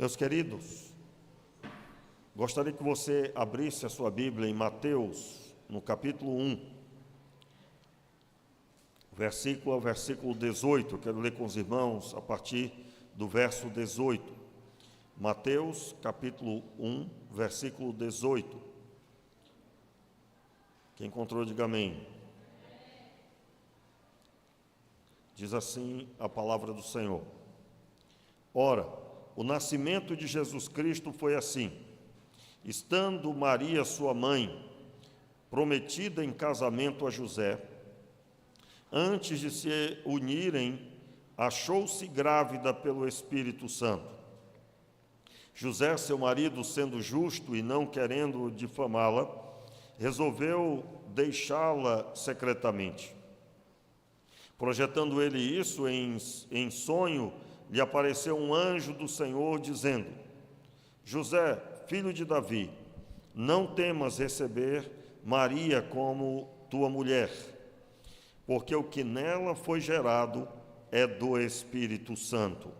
Meus queridos, gostaria que você abrisse a sua Bíblia em Mateus, no capítulo 1, versículo a versículo 18. Eu quero ler com os irmãos a partir do verso 18. Mateus, capítulo 1, versículo 18. Quem encontrou, diga amém. Diz assim a palavra do Senhor. Ora, o nascimento de Jesus Cristo foi assim. Estando Maria, sua mãe, prometida em casamento a José, antes de se unirem, achou-se grávida pelo Espírito Santo. José, seu marido, sendo justo e não querendo difamá-la, resolveu deixá-la secretamente. Projetando ele isso em sonho, lhe apareceu um anjo do Senhor, dizendo: José, filho de Davi, não temas receber Maria como tua mulher, porque o que nela foi gerado é do Espírito Santo.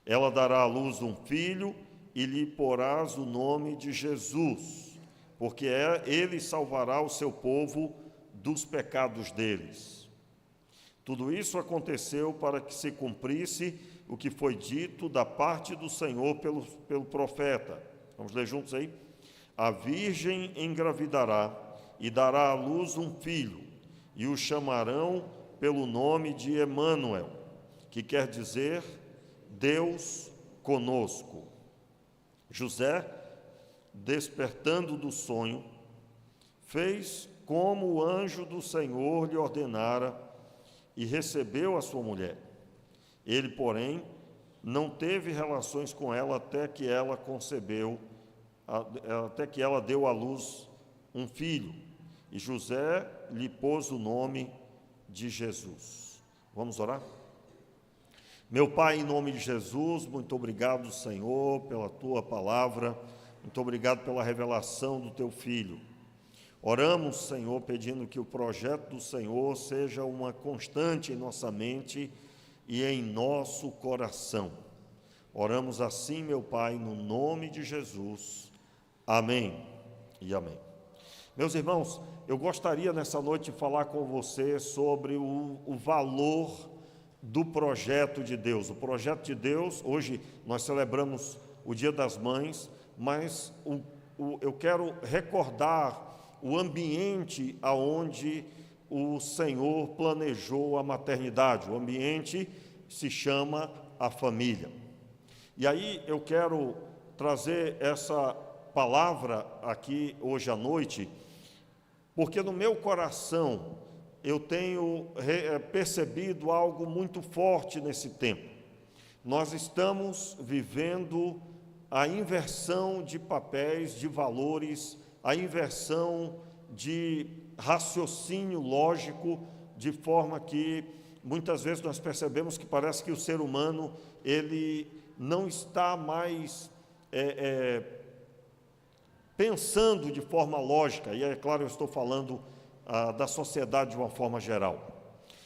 Ela dará à luz um filho e lhe porás o nome de Jesus, porque ele salvará o seu povo dos pecados deles. Tudo isso aconteceu para que se cumprisse o que foi dito da parte do Senhor pelo profeta. Vamos ler juntos aí? A virgem engravidará e dará à luz um filho, e o chamarão pelo nome de Emanuel, que quer dizer Deus conosco. José, despertando do sonho, fez como o anjo do Senhor lhe ordenara e recebeu a sua mulher. Ele, porém, não teve relações com ela até que ela deu à luz um filho, e José lhe pôs o nome de Jesus. Vamos orar? Meu Pai, em nome de Jesus, muito obrigado, Senhor, pela Tua palavra, muito obrigado pela revelação do Teu Filho. Oramos, Senhor, pedindo que o projeto do Senhor seja uma constante em nossa mente e em nosso coração. Oramos assim, meu Pai, no nome de Jesus. Amém e amém. Meus irmãos, eu gostaria nessa noite de falar com você sobre o valor do projeto de Deus. O projeto de Deus, hoje nós celebramos o Dia das Mães, mas eu quero recordar o ambiente aonde o Senhor planejou a maternidade. O ambiente se chama a família. E aí eu quero trazer essa palavra aqui hoje à noite, porque no meu coração eu tenho percebido algo muito forte nesse tempo. Nós estamos vivendo a inversão de papéis, de valores, a inversão de raciocínio lógico, de forma que muitas vezes nós percebemos que parece que o ser humano ele não está mais pensando de forma lógica, e é claro, eu estou falando da sociedade de uma forma geral.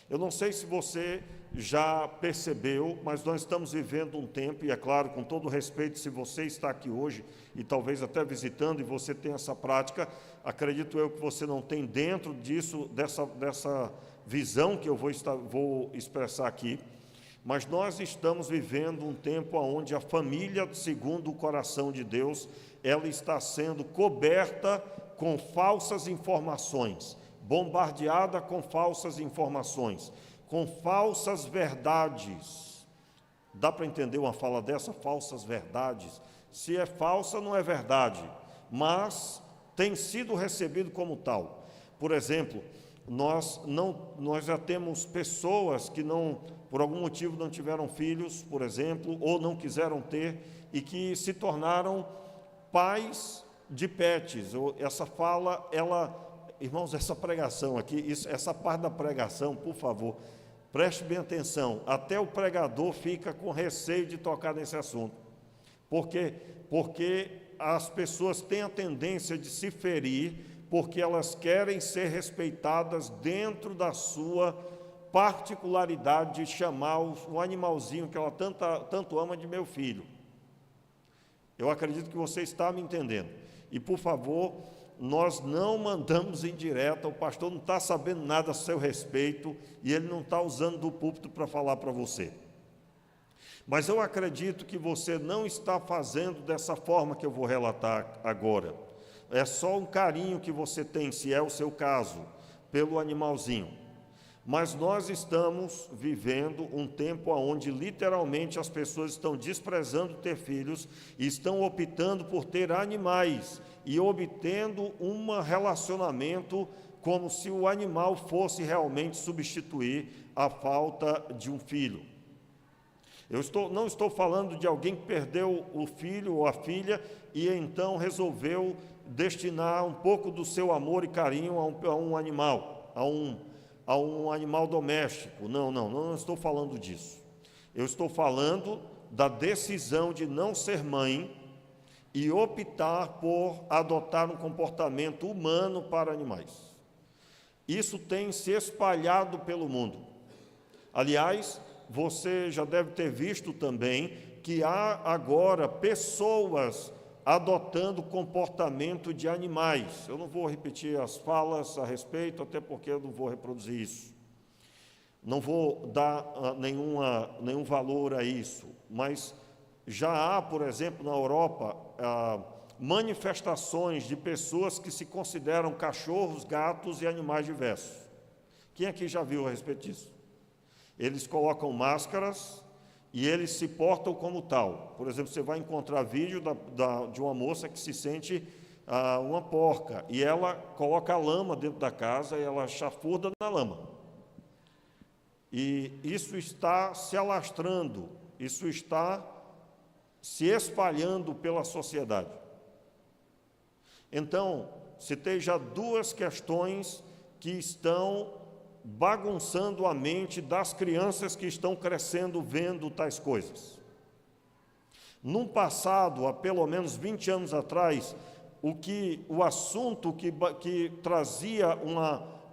Eu não sei se você já percebeu, mas nós estamos vivendo um tempo, e é claro, com todo respeito, se você está aqui hoje, e talvez até visitando, e você tem essa prática, acredito eu que você não tem dentro disso, dessa visão que eu vou expressar aqui, mas nós estamos vivendo um tempo onde a família, segundo o coração de Deus, ela está sendo coberta com falsas informações, bombardeada com falsas informações, com falsas verdades. Dá para entender uma fala dessa? Falsas verdades. Se é falsa, não é verdade, mas tem sido recebido como tal. Por exemplo, nós já temos pessoas que por algum motivo não tiveram filhos, por exemplo, ou não quiseram ter, e que se tornaram pais de pets. Essa fala, irmãos, essa pregação aqui, essa parte da pregação, por favor, preste bem atenção, até o pregador fica com receio de tocar nesse assunto. Por quê? Porque as pessoas têm a tendência de se ferir, porque elas querem ser respeitadas dentro da sua particularidade de chamar o animalzinho que ela tanto ama de meu filho. Eu acredito que você está me entendendo. E, por favor, nós não mandamos indireta, o pastor não está sabendo nada a seu respeito e ele não está usando do púlpito para falar para você. Mas eu acredito que você não está fazendo dessa forma que eu vou relatar agora. É só um carinho que você tem, se é o seu caso, pelo animalzinho. Mas nós estamos vivendo um tempo onde literalmente as pessoas estão desprezando ter filhos e estão optando por ter animais e obtendo um relacionamento como se o animal fosse realmente substituir a falta de um filho. Não estou falando de alguém que perdeu o filho ou a filha e então resolveu destinar um pouco do seu amor e carinho a um animal, a um animal doméstico. Não estou falando disso. Eu estou falando da decisão de não ser mãe e optar por adotar um comportamento humano para animais. Isso tem se espalhado pelo mundo. Aliás, você já deve ter visto também que há agora pessoas adotando comportamento de animais. Eu não vou repetir as falas a respeito, até porque eu não vou reproduzir isso. Não vou dar nenhum valor a isso, mas já há, por exemplo, na Europa, manifestações de pessoas que se consideram cachorros, gatos e animais diversos. Quem aqui já viu a respeito disso? Eles colocam máscaras e eles se portam como tal. Por exemplo, você vai encontrar vídeo de uma moça que se sente uma porca, e ela coloca a lama dentro da casa e ela chafurda na lama. E isso está se alastrando, isso está se espalhando pela sociedade. Então, citei já duas questões que estão bagunçando a mente das crianças que estão crescendo vendo tais coisas. Num passado, há pelo menos 20 anos atrás, o assunto que trazia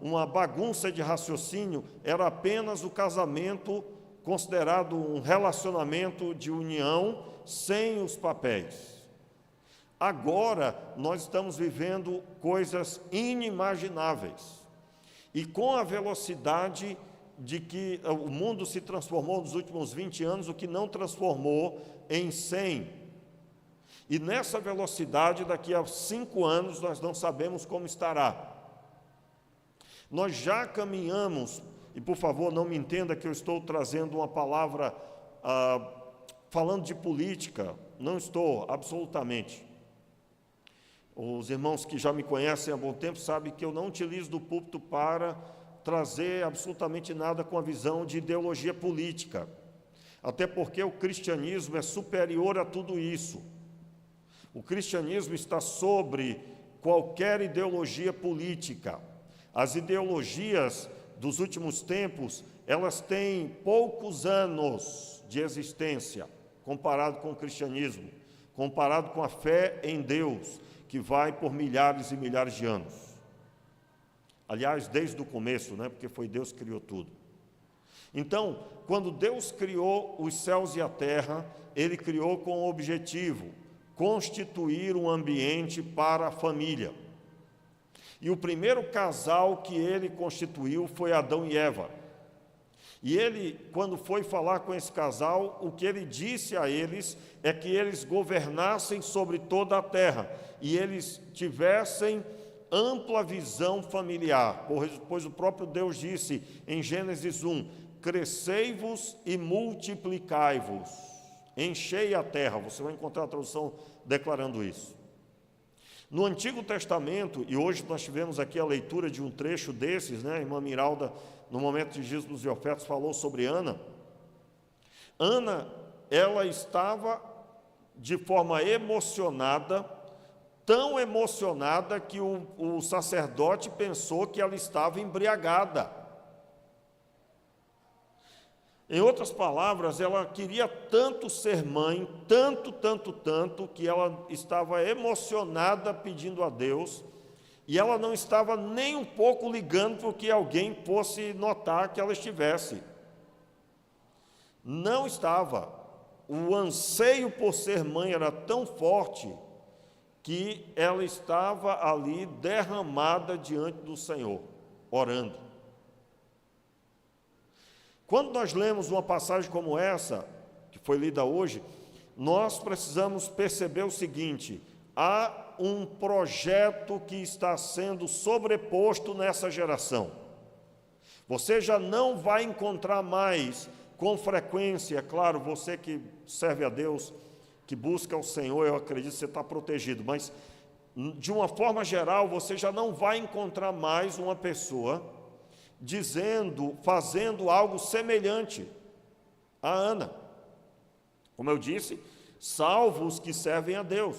uma bagunça de raciocínio era apenas o casamento, considerado um relacionamento de união sem os papéis. Agora, nós estamos vivendo coisas inimagináveis. E com a velocidade de que o mundo se transformou nos últimos 20 anos, o que não transformou em 100. E nessa velocidade, daqui a 5 anos, nós não sabemos como estará. Nós já caminhamos, e por favor não me entenda que eu estou trazendo uma palavra falando de política, não estou, absolutamente. Os irmãos que já me conhecem há bom tempo sabem que eu não utilizo do púlpito para trazer absolutamente nada com a visão de ideologia política, até porque o cristianismo é superior a tudo isso. O cristianismo está sobre qualquer ideologia política. As ideologias dos últimos tempos, elas têm poucos anos de existência, comparado com o cristianismo, comparado com a fé em Deus, que vai por milhares e milhares de anos. Aliás, desde o começo, porque foi Deus que criou tudo. Então, quando Deus criou os céus e a terra, Ele criou com o objetivo, constituir um ambiente para a família. E o primeiro casal que Ele constituiu foi Adão e Eva. E Ele, quando foi falar com esse casal, o que Ele disse a eles é que eles governassem sobre toda a terra e eles tivessem ampla visão familiar, pois o próprio Deus disse em Gênesis 1, crescei-vos e multiplicai-vos, enchei a terra. Você vai encontrar a tradução declarando isso. No Antigo Testamento, e hoje nós tivemos aqui a leitura de um trecho desses, a irmã Miralda, no momento de dízimos e ofertas, falou sobre Ana. Ana, ela estava de forma emocionada, tão emocionada que o sacerdote pensou que ela estava embriagada. Em outras palavras, ela queria tanto ser mãe, tanto, que ela estava emocionada pedindo a Deus, e ela não estava nem um pouco ligando para que alguém fosse notar que ela estivesse. Não estava. o anseio por ser mãe era tão forte que ela estava ali derramada diante do Senhor, orando. Quando nós lemos uma passagem como essa, que foi lida hoje, nós precisamos perceber o seguinte: há um projeto que está sendo sobreposto nessa geração. Você já não vai encontrar mais com frequência, é claro, você que serve a Deus, que busca o Senhor, eu acredito que você está protegido, mas de uma forma geral, você já não vai encontrar mais uma pessoa fazendo algo semelhante a Ana. Como eu disse, salvo os que servem a Deus.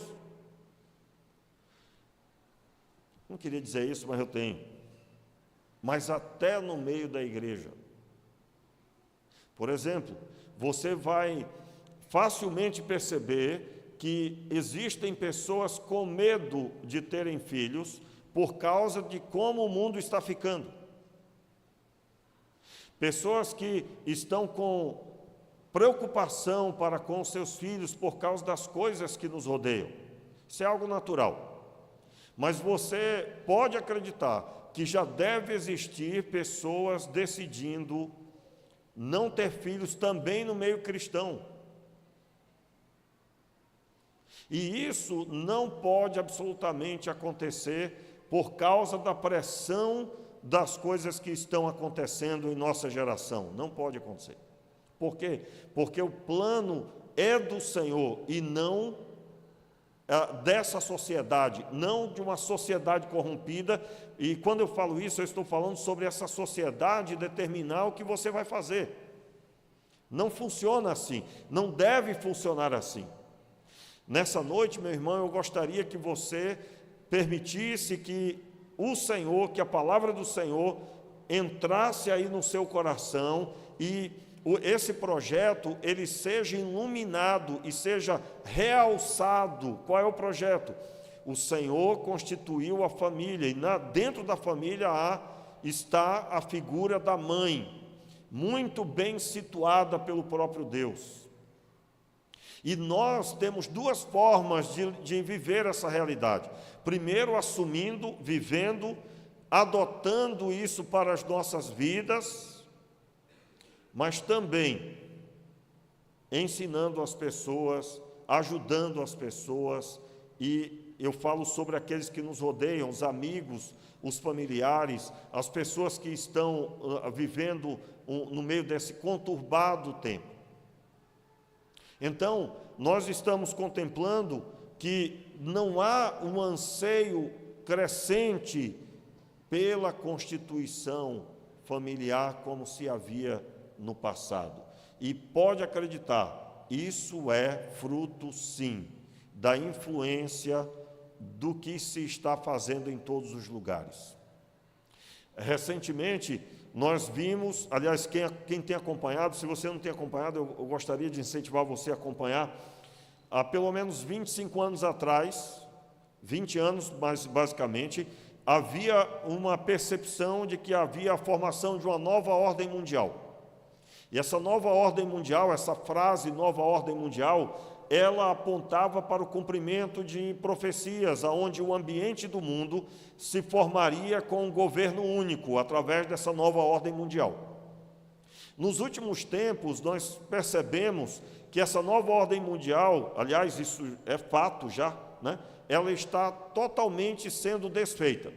Não queria dizer isso, mas eu tenho. Mas até no meio da igreja. Por exemplo, você vai facilmente perceber que existem pessoas com medo de terem filhos por causa de como o mundo está ficando. Pessoas que estão com preocupação para com seus filhos por causa das coisas que nos rodeiam. Isso é algo natural. Mas você pode acreditar que já deve existir pessoas decidindo não ter filhos também no meio cristão. E isso não pode absolutamente acontecer por causa da pressão das coisas que estão acontecendo em nossa geração. Não pode acontecer. Por quê? Porque o plano é do Senhor e não dessa sociedade, não de uma sociedade corrompida. E quando eu falo isso, eu estou falando sobre essa sociedade determinar o que você vai fazer. Não funciona assim, não deve funcionar assim. Nessa noite, meu irmão, eu gostaria que você permitisse que o Senhor, que a palavra do Senhor entrasse aí no seu coração e esse projeto, ele seja iluminado e seja realçado. Qual é o projeto? O Senhor constituiu a família e dentro da família está a figura da mãe, muito bem situada pelo próprio Deus. E nós temos duas formas de viver essa realidade. Primeiro, assumindo, vivendo, adotando isso para as nossas vidas, mas também ensinando as pessoas, ajudando as pessoas, e eu falo sobre aqueles que nos rodeiam, os amigos, os familiares, as pessoas que estão vivendo no meio desse conturbado tempo. Então, nós estamos contemplando que não há um anseio crescente pela constituição familiar como se havia no passado. E pode acreditar, isso é fruto, sim, da influência do que se está fazendo em todos os lugares. Recentemente, nós vimos, aliás, quem tem acompanhado, se você não tem acompanhado, eu gostaria de incentivar você a acompanhar. Há pelo menos 25 anos atrás, 20 anos mais basicamente, havia uma percepção de que havia a formação de uma nova ordem mundial. E essa nova ordem mundial, essa frase nova ordem mundial, ela apontava para o cumprimento de profecias, onde o ambiente do mundo se formaria com um governo único, através dessa nova ordem mundial. Nos últimos tempos, nós percebemos que essa nova ordem mundial, aliás, isso é fato já, né? Ela está totalmente sendo desfeita.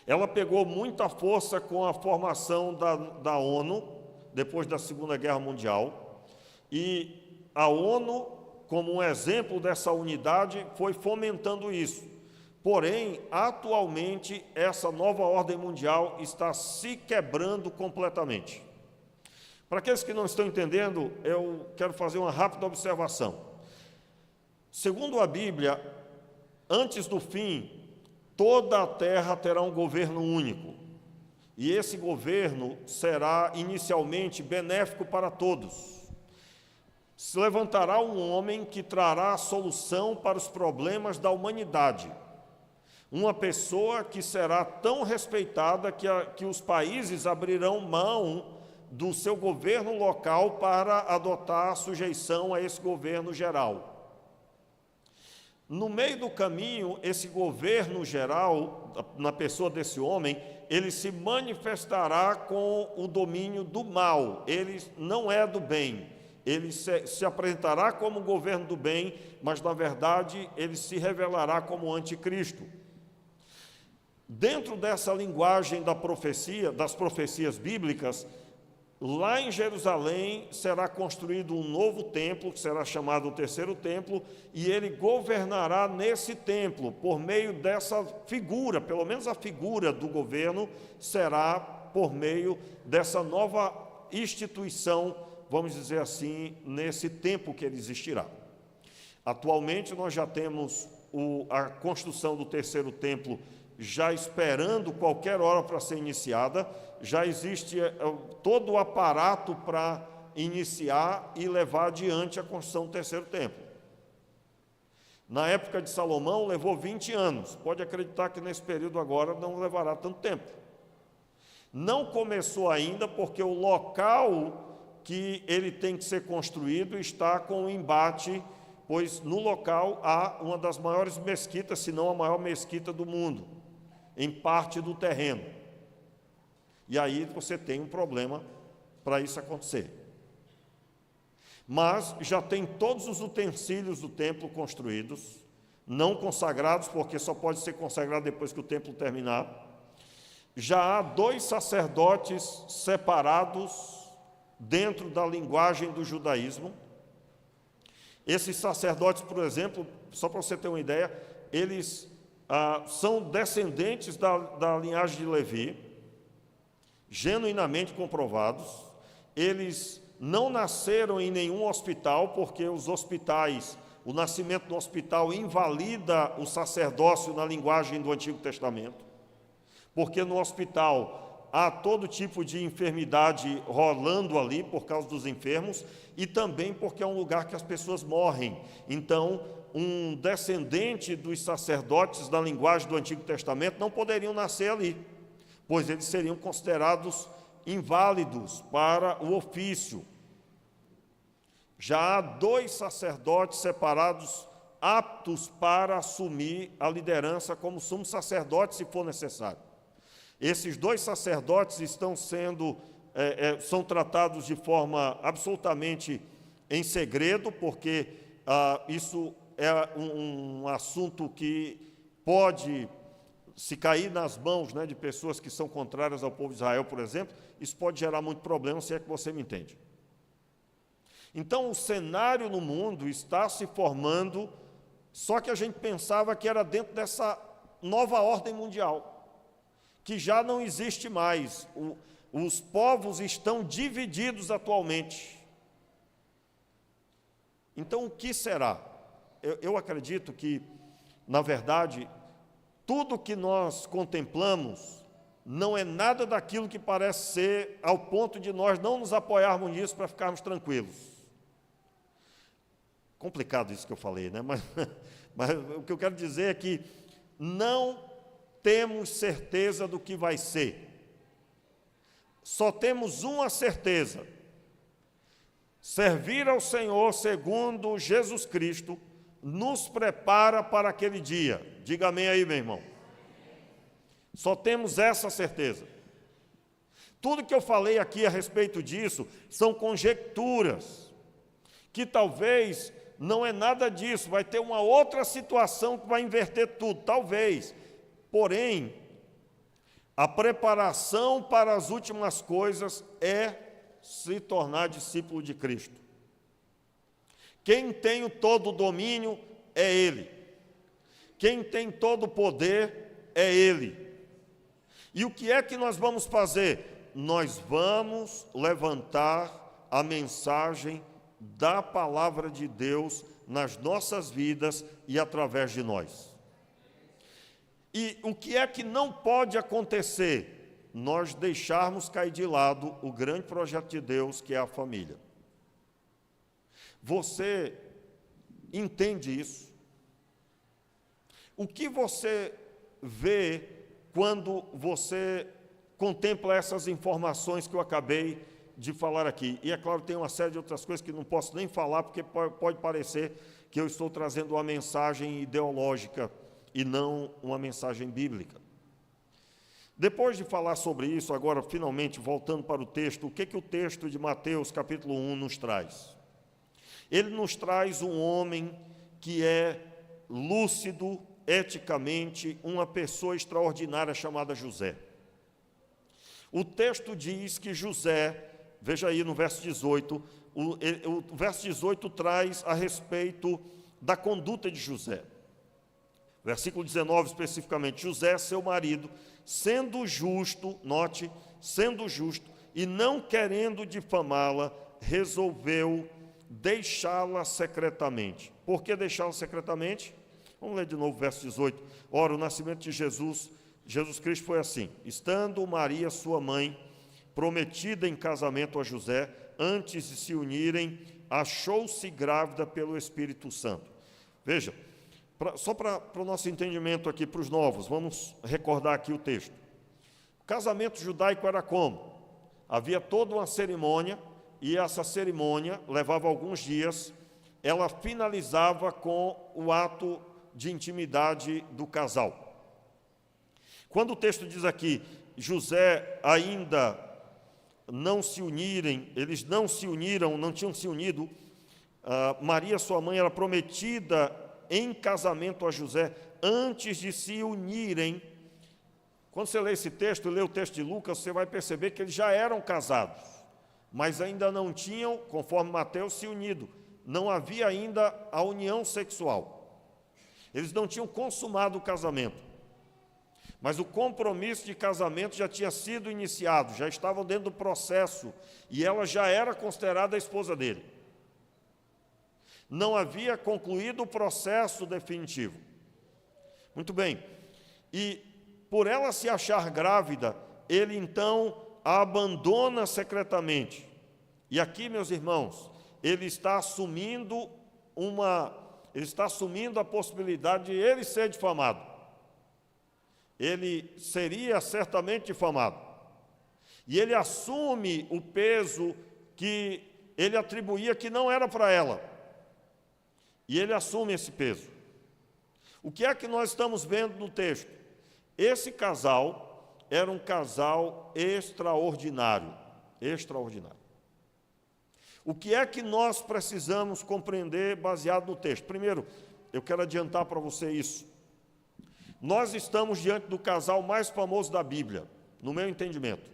Ela pegou muita força com a formação da ONU, depois da Segunda Guerra Mundial, e a ONU, como um exemplo dessa unidade, foi fomentando isso. Porém, atualmente, essa nova ordem mundial está se quebrando completamente. Para aqueles que não estão entendendo, eu quero fazer uma rápida observação. Segundo a Bíblia, antes do fim, toda a terra terá um governo único. E esse governo será inicialmente benéfico para todos. Se levantará um homem que trará a solução para os problemas da humanidade. Uma pessoa que será tão respeitada que os países abrirão mão do seu governo local para adotar sujeição a esse governo geral. No meio do caminho, esse governo geral, na pessoa desse homem, ele se manifestará com o domínio do mal, ele não é do bem. Ele se apresentará como governo do bem, mas, na verdade, ele se revelará como anticristo. Dentro dessa linguagem da profecia, das profecias bíblicas, lá em Jerusalém será construído um novo templo, que será chamado o terceiro templo, e ele governará nesse templo, por meio dessa figura, pelo menos a figura do governo, será por meio dessa nova instituição, vamos dizer assim, nesse tempo que ele existirá. Atualmente nós já temos a construção do terceiro templo já esperando qualquer hora para ser iniciada, já existe todo o aparato para iniciar e levar adiante a construção do terceiro templo. Na época de Salomão levou 20 anos, pode acreditar que nesse período agora não levará tanto tempo. Não começou ainda porque o local que ele tem que ser construído está com um embate, pois no local há uma das maiores mesquitas, se não a maior mesquita do mundo, em parte do terreno. E aí você tem um problema para isso acontecer. Mas já tem todos os utensílios do templo construídos, não consagrados, porque só pode ser consagrado depois que o templo terminar. Já há 2 sacerdotes separados dentro da linguagem do judaísmo. Esses sacerdotes, por exemplo, só para você ter uma ideia, eles são descendentes da linhagem de Levi, genuinamente comprovados. Eles não nasceram em nenhum hospital, porque os hospitais, o nascimento do hospital invalida o sacerdócio na linguagem do Antigo Testamento, porque no hospital há todo tipo de enfermidade rolando ali por causa dos enfermos, e também porque é um lugar que as pessoas morrem. Então, um descendente dos sacerdotes da linguagem do Antigo Testamento não poderiam nascer ali, pois eles seriam considerados inválidos para o ofício. Já há 2 sacerdotes separados, aptos para assumir a liderança como sumo sacerdote, se for necessário. Esses 2 sacerdotes estão são tratados de forma absolutamente em segredo, porque isso é um assunto que pode, se cair nas mãos, de pessoas que são contrárias ao povo de Israel, por exemplo, isso pode gerar muito problema, se é que você me entende. Então, o cenário no mundo está se formando, só que a gente pensava que era dentro dessa nova ordem mundial, que já não existe mais. Os povos estão divididos atualmente. Então, o que será? Eu acredito que, na verdade, tudo que nós contemplamos não é nada daquilo que parece ser, ao ponto de nós não nos apoiarmos nisso para ficarmos tranquilos. Complicado isso que eu falei, né? Mas o que eu quero dizer é que não temos certeza do que vai ser. Só temos uma certeza: servir ao Senhor segundo Jesus Cristo nos prepara para aquele dia. Diga amém aí, meu irmão. Só temos essa certeza. Tudo que eu falei aqui a respeito disso são conjecturas, que talvez não é nada disso, vai ter uma outra situação que vai inverter tudo, talvez. Porém, a preparação para as últimas coisas é se tornar discípulo de Cristo. Quem tem todo o domínio é Ele. Quem tem todo o poder é Ele. E o que é que nós vamos fazer? Nós vamos levantar a mensagem da palavra de Deus nas nossas vidas e através de nós. E o que é que não pode acontecer? Nós deixarmos cair de lado o grande projeto de Deus, que é a família. Você entende isso? O que você vê quando você contempla essas informações que eu acabei de falar aqui. E, é claro, tem uma série de outras coisas que não posso nem falar, porque pode parecer que eu estou trazendo uma mensagem ideológica e não uma mensagem bíblica. Depois de falar sobre isso, agora, finalmente, voltando para o texto, o que o texto de Mateus, capítulo 1, nos traz? Ele nos traz um homem que é lúcido, eticamente, uma pessoa extraordinária chamada José. O texto diz que José, veja aí no verso 18, o verso 18 traz a respeito da conduta de José. Versículo 19, especificamente, José, seu marido, sendo justo, note, sendo justo, e não querendo difamá-la, resolveu deixá-la secretamente. Por que deixá-la secretamente? Vamos ler de novo o verso 18. Ora, o nascimento de Jesus Cristo foi assim: estando Maria, sua mãe, prometida em casamento a José, antes de se unirem, achou-se grávida pelo Espírito Santo. Veja, só para o nosso entendimento aqui, para os novos, vamos recordar aqui o texto. O casamento judaico era como? Havia toda uma cerimônia, e essa cerimônia levava alguns dias, ela finalizava com o ato de intimidade do casal. Quando o texto diz aqui, José ainda não se unirem, eles não se uniram, não tinham se unido, Maria, sua mãe, era prometida em casamento a José, antes de se unirem. Quando você lê esse texto, lê o texto de Lucas, você vai perceber que eles já eram casados, mas ainda não tinham, conforme Mateus, se unido. Não havia ainda a união sexual. Eles não tinham consumado o casamento. Mas o compromisso de casamento já tinha sido iniciado, já estavam dentro do processo, e ela já era considerada a esposa dele. Não havia concluído o processo definitivo. Muito bem. E por ela se achar grávida, ele então a abandona secretamente. E aqui, meus irmãos, ele está assumindo a possibilidade de ele ser difamado. Ele seria certamente difamado. E ele assume o peso que ele atribuía que não era para ela. E ele assume esse peso. O que é que nós estamos vendo no texto? Esse casal era um casal extraordinário. Extraordinário. O que é que nós precisamos compreender baseado no texto? Primeiro, eu quero adiantar para você isso. Nós estamos diante do casal mais famoso da Bíblia, no meu entendimento.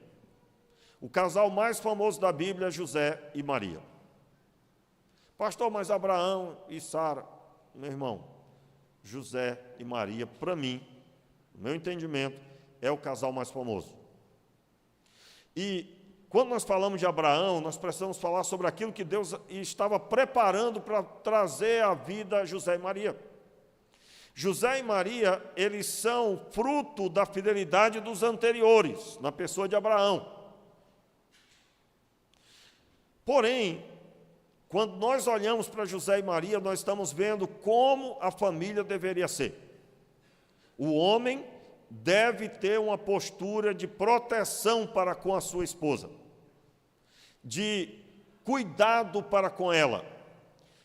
O casal mais famoso da Bíblia é José e Maria. Pastor, mas Abraão e Sara, meu irmão, José e Maria, para mim, no meu entendimento, é o casal mais famoso. E quando nós falamos de Abraão, nós precisamos falar sobre aquilo que Deus estava preparando para trazer à vida José e Maria. José e Maria, eles são fruto da fidelidade dos anteriores, na pessoa de Abraão. Porém, quando nós olhamos para José e Maria, nós estamos vendo como a família deveria ser. O homem deve ter uma postura de proteção para com a sua esposa, de cuidado para com ela.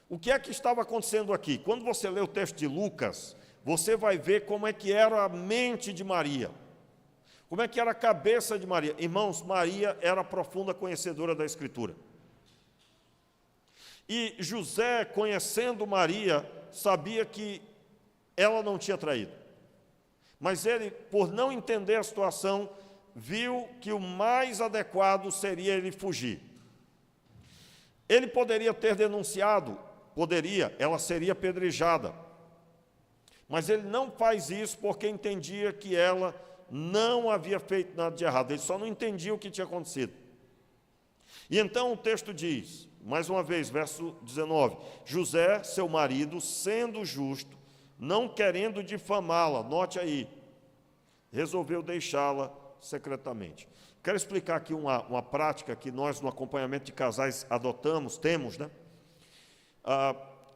O que é que estava acontecendo aqui? Quando você lê o texto de Lucas, você vai ver como é que era a mente de Maria, como é que era a cabeça de Maria. Irmãos, Maria era profunda conhecedora da Escritura. E José, conhecendo Maria, sabia que ela não tinha traído. Mas ele, por não entender a situação, viu que o mais adequado seria ele fugir. Ele poderia ter denunciado, poderia, ela seria apedrejada. Mas ele não faz isso porque entendia que ela não havia feito nada de errado. Ele só não entendia o que tinha acontecido. E então o texto diz, mais uma vez, verso 19, José, seu marido, sendo justo, não querendo difamá-la, note aí, resolveu deixá-la secretamente. Quero explicar aqui uma prática que nós, no acompanhamento de casais, temos, né?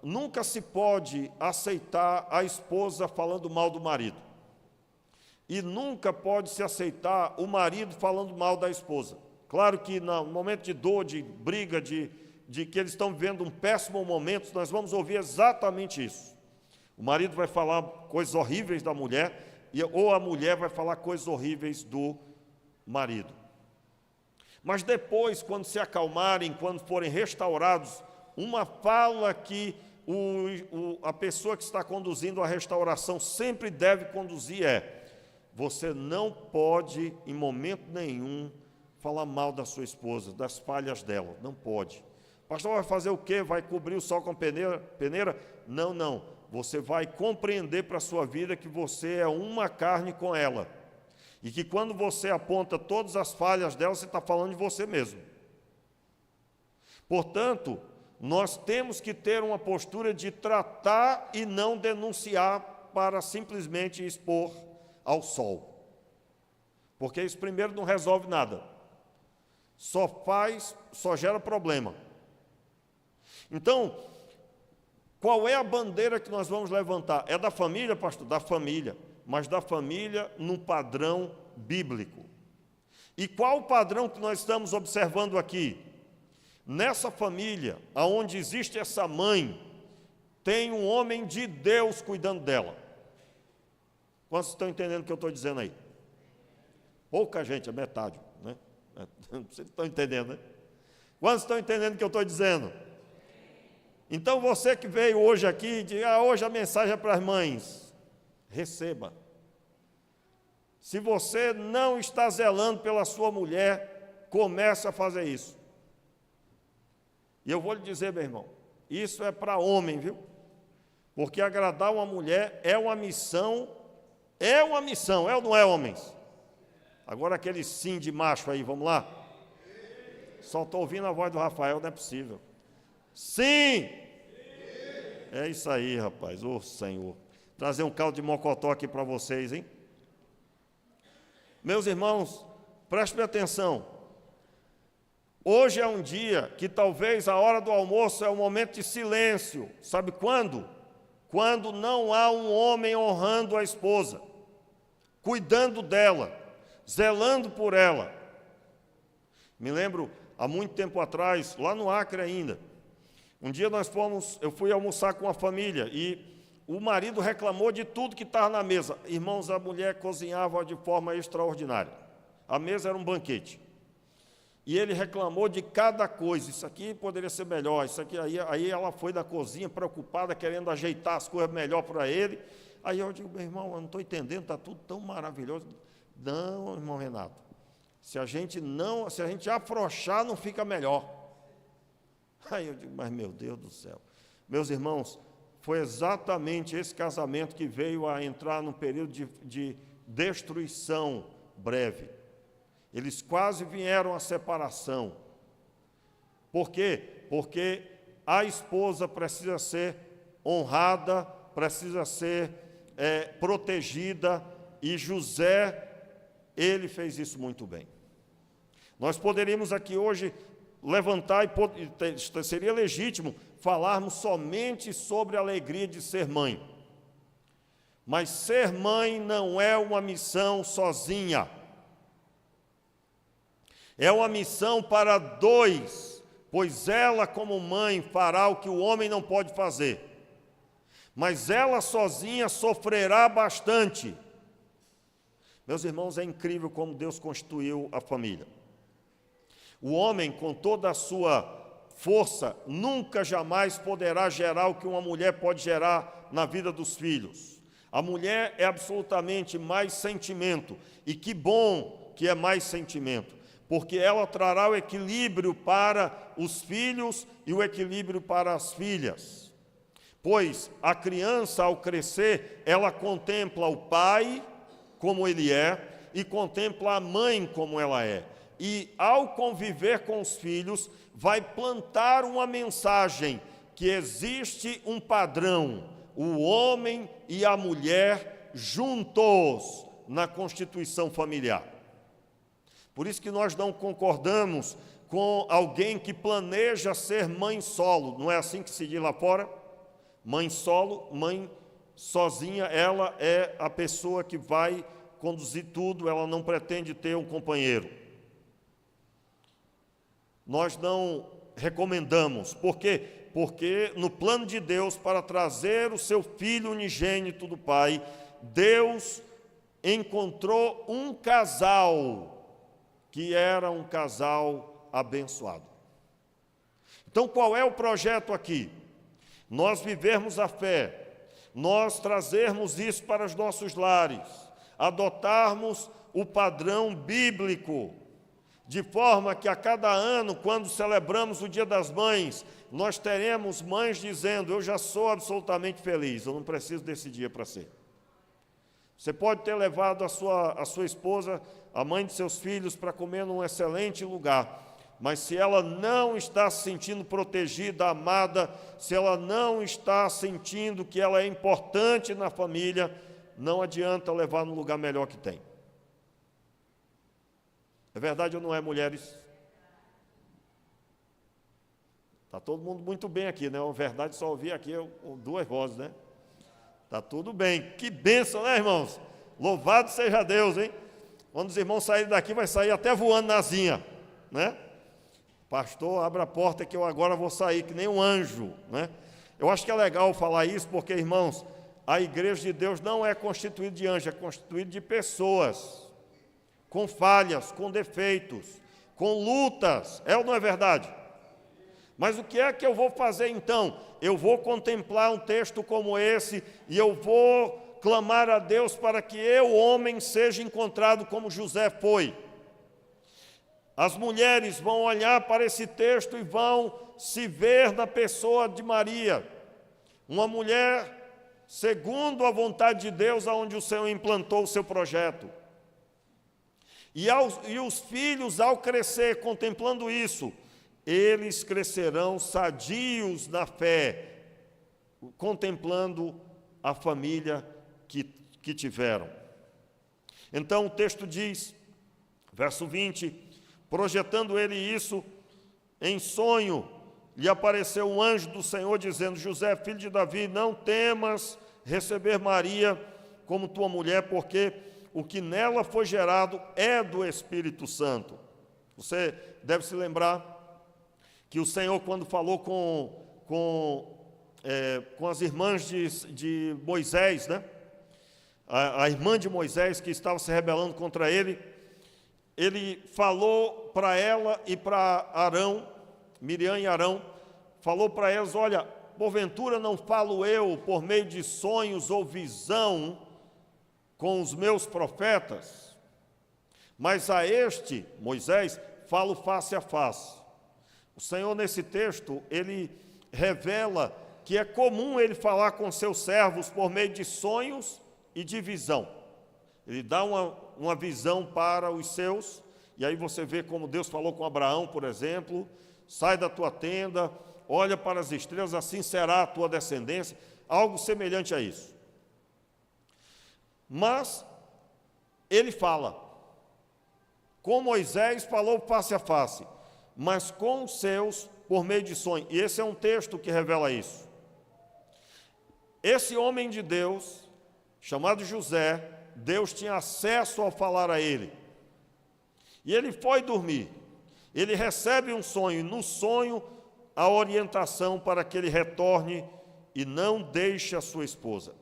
Nunca se pode aceitar a esposa falando mal do marido. E nunca pode se aceitar o marido falando mal da esposa. Claro que no momento de dor, de briga, de que eles estão vivendo um péssimo momento, nós vamos ouvir exatamente isso. O marido vai falar coisas horríveis da mulher, ou a mulher vai falar coisas horríveis do marido. Mas depois, quando se acalmarem, quando forem restaurados, uma fala que a pessoa que está conduzindo a restauração sempre deve conduzir é: você não pode, em momento nenhum, falar mal da sua esposa, das falhas dela, não pode. O pastor vai fazer o quê? Vai cobrir o sol com peneira? Não, não. Você vai compreender para a sua vida que você é uma carne com ela. E que quando você aponta todas as falhas dela, você está falando de você mesmo. Portanto, nós temos que ter uma postura de tratar e não denunciar para simplesmente expor ao sol. Porque isso primeiro não resolve nada. Só gera problema. Então, qual é a bandeira que nós vamos levantar? É da família, pastor? Da família. Mas da família num padrão bíblico. E qual o padrão que nós estamos observando aqui? Nessa família, onde existe essa mãe, tem um homem de Deus cuidando dela. Quantos estão entendendo o que eu estou dizendo aí? Pouca gente, a metade, né? Vocês estão entendendo, né? Quantos estão entendendo o que eu estou dizendo? Então você que veio hoje aqui e diz: hoje a mensagem é para as mães. Receba. Se você não está zelando pela sua mulher, comece a fazer isso. E eu vou lhe dizer, meu irmão, isso é para homem, viu? Porque agradar uma mulher é uma missão, é ou não é, homens? Agora aquele sim de macho aí, vamos lá? Só estou ouvindo a voz do Rafael, não é possível. Sim! É isso aí, rapaz, ô Senhor. Trazer um caldo de mocotó aqui para vocês, hein? Meus irmãos, prestem atenção. Hoje é um dia que talvez a hora do almoço é um momento de silêncio. Sabe quando? Quando não há um homem honrando a esposa, cuidando dela, zelando por ela. Me lembro, há muito tempo atrás, lá no Acre ainda, um dia eu fui almoçar com a família e o marido reclamou de tudo que estava na mesa. Irmãos, a mulher cozinhava de forma extraordinária. A mesa era um banquete. E ele reclamou de cada coisa. Isso aqui poderia ser melhor. Isso aqui, aí ela foi da cozinha preocupada, querendo ajeitar as coisas melhor para ele. Aí eu digo: meu irmão, eu não estou entendendo, está tudo tão maravilhoso. Não, irmão Renato. Se a gente afrouxar, não fica melhor. Aí eu digo: mas meu Deus do céu. Meus irmãos, foi exatamente esse casamento que veio a entrar num período de destruição breve. Eles quase vieram à separação. Por quê? Porque a esposa precisa ser honrada, precisa ser protegida, e José, ele fez isso muito bem. Nós poderíamos aqui hoje levantar, e seria legítimo falarmos somente sobre a alegria de ser mãe. Mas ser mãe não é uma missão sozinha. É uma missão para dois, pois ela, como mãe, fará o que o homem não pode fazer. Mas ela sozinha sofrerá bastante. Meus irmãos, é incrível como Deus constituiu a família. O homem, com toda a sua força, nunca jamais poderá gerar o que uma mulher pode gerar na vida dos filhos. A mulher é absolutamente mais sentimento, e que bom que é mais sentimento, porque ela trará o equilíbrio para os filhos e o equilíbrio para as filhas. Pois a criança, ao crescer, ela contempla o pai como ele é e contempla a mãe como ela é. E, ao conviver com os filhos, vai plantar uma mensagem que existe um padrão, o homem e a mulher juntos na constituição familiar. Por isso que nós não concordamos com alguém que planeja ser mãe solo. Não é assim que se diz lá fora? Mãe solo, mãe sozinha, ela é a pessoa que vai conduzir tudo, ela não pretende ter um companheiro. nós não recomendamos. Por quê? Porque no plano de Deus, para trazer o seu Filho unigênito do Pai, Deus encontrou um casal que era um casal abençoado. Então, qual é o projeto aqui? Nós vivermos a fé, nós trazermos isso para os nossos lares, adotarmos o padrão bíblico, de forma que a cada ano, quando celebramos o Dia das Mães, nós teremos mães dizendo: eu já sou absolutamente feliz, eu não preciso desse dia para ser. Você pode ter levado a sua esposa, a mãe de seus filhos, para comer num excelente lugar, mas se ela não está se sentindo protegida, amada, se ela não está sentindo que ela é importante na família, não adianta levar no lugar melhor que tem. É verdade ou não é, mulheres? Está todo mundo muito bem aqui, né? A verdade, só ouvi aqui duas vozes, né? Está tudo bem. Que bênção, né, irmãos? Louvado seja Deus, hein? Quando os irmãos saírem daqui, vai sair até voando na asinha, né? Pastor, abra a porta que eu agora vou sair, que nem um anjo, né? Eu acho que é legal falar isso, porque, irmãos, a igreja de Deus não é constituída de anjos, é constituída de pessoas, com falhas, com defeitos, com lutas, é ou não é verdade? Mas o que é que eu vou fazer então? Eu vou contemplar um texto como esse e eu vou clamar a Deus para que eu, homem, seja encontrado como José foi. As mulheres vão olhar para esse texto e vão se ver na pessoa de Maria, uma mulher segundo a vontade de Deus, aonde o Senhor implantou o seu projeto. E os filhos, ao crescer, contemplando isso, eles crescerão sadios na fé, contemplando a família que tiveram. Então o texto diz, verso 20, projetando ele isso, em sonho, lhe apareceu um anjo do Senhor, dizendo: José, filho de Davi, não temas receber Maria como tua mulher, porque o que nela foi gerado é do Espírito Santo. Você deve se lembrar que o Senhor, quando falou com as irmãs de Moisés, né? A irmã de Moisés, que estava se rebelando contra ele falou para ela e para Arão, Miriam e Arão, falou para elas: olha, porventura não falo eu por meio de sonhos ou visão com os meus profetas, mas a este, Moisés, falo face a face. O Senhor, nesse texto, ele revela que é comum ele falar com seus servos por meio de sonhos e de visão. Ele dá uma visão para os seus, e aí você vê como Deus falou com Abraão, por exemplo: sai da tua tenda, olha para as estrelas, assim será a tua descendência, algo semelhante a isso. Mas ele fala, com Moisés falou face a face, mas com os seus por meio de sonho. E esse é um texto que revela isso. Esse homem de Deus, chamado José, Deus tinha acesso ao falar a ele. E ele foi dormir. Ele recebe um sonho, e no sonho a orientação para que ele retorne e não deixe a sua esposa.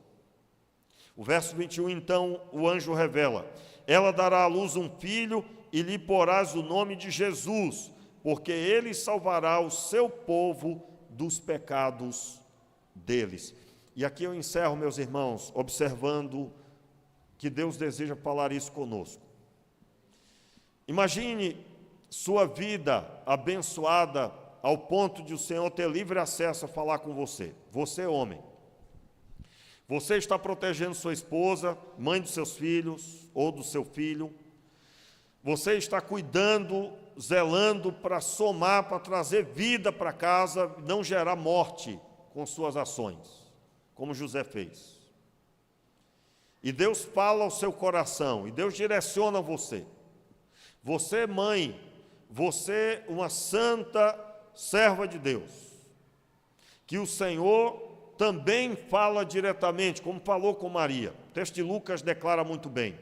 O verso 21, então, o anjo revela: ela dará à luz um filho e lhe porás o nome de Jesus, porque ele salvará o seu povo dos pecados deles. E aqui eu encerro, meus irmãos, observando que Deus deseja falar isso conosco. Imagine sua vida abençoada ao ponto de o Senhor ter livre acesso a falar com você. Você, homem. Você está protegendo sua esposa, mãe dos seus filhos ou do seu filho. Você está cuidando, zelando para somar, para trazer vida para casa, não gerar morte com suas ações, como José fez. E Deus fala ao seu coração, e Deus direciona você. Você, mãe, você, uma santa serva de Deus, que o Senhor também fala diretamente, como falou com Maria. O texto de Lucas declara muito bem.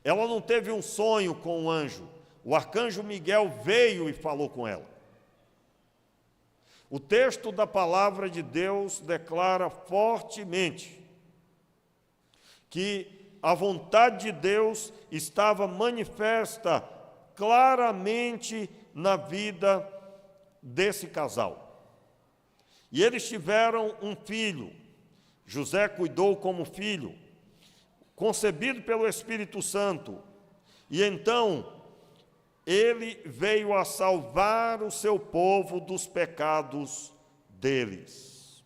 Ela não teve um sonho com o anjo. O arcanjo Miguel veio e falou com ela. O texto da palavra de Deus declara fortemente que a vontade de Deus estava manifesta claramente na vida desse casal. E eles tiveram um filho. José cuidou como filho, concebido pelo Espírito Santo. E então ele veio a salvar o seu povo dos pecados deles.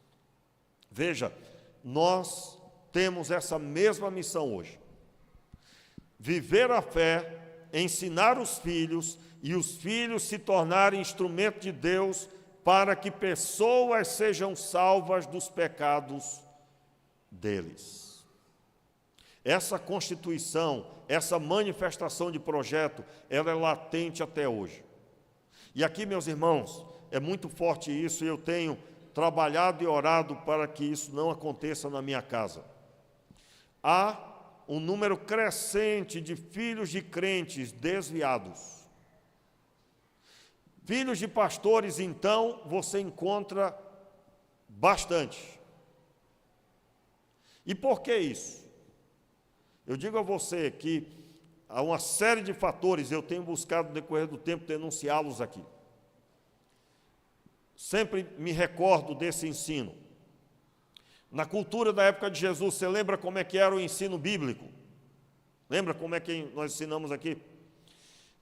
Veja, nós temos essa mesma missão hoje. Viver a fé, ensinar os filhos e os filhos se tornarem instrumento de Deus para que pessoas sejam salvas dos pecados deles. Essa constituição, essa manifestação de projeto, ela é latente até hoje. E aqui, meus irmãos, é muito forte isso e eu tenho trabalhado e orado para que isso não aconteça na minha casa. Há um número crescente de filhos de crentes desviados. Filhos de pastores, então, você encontra bastante. E por que isso? Eu digo a você que há uma série de fatores, eu tenho buscado no decorrer do tempo denunciá-los aqui. Sempre me recordo desse ensino. Na cultura da época de Jesus, você lembra como é que era o ensino bíblico? Lembra como é que nós ensinamos aqui?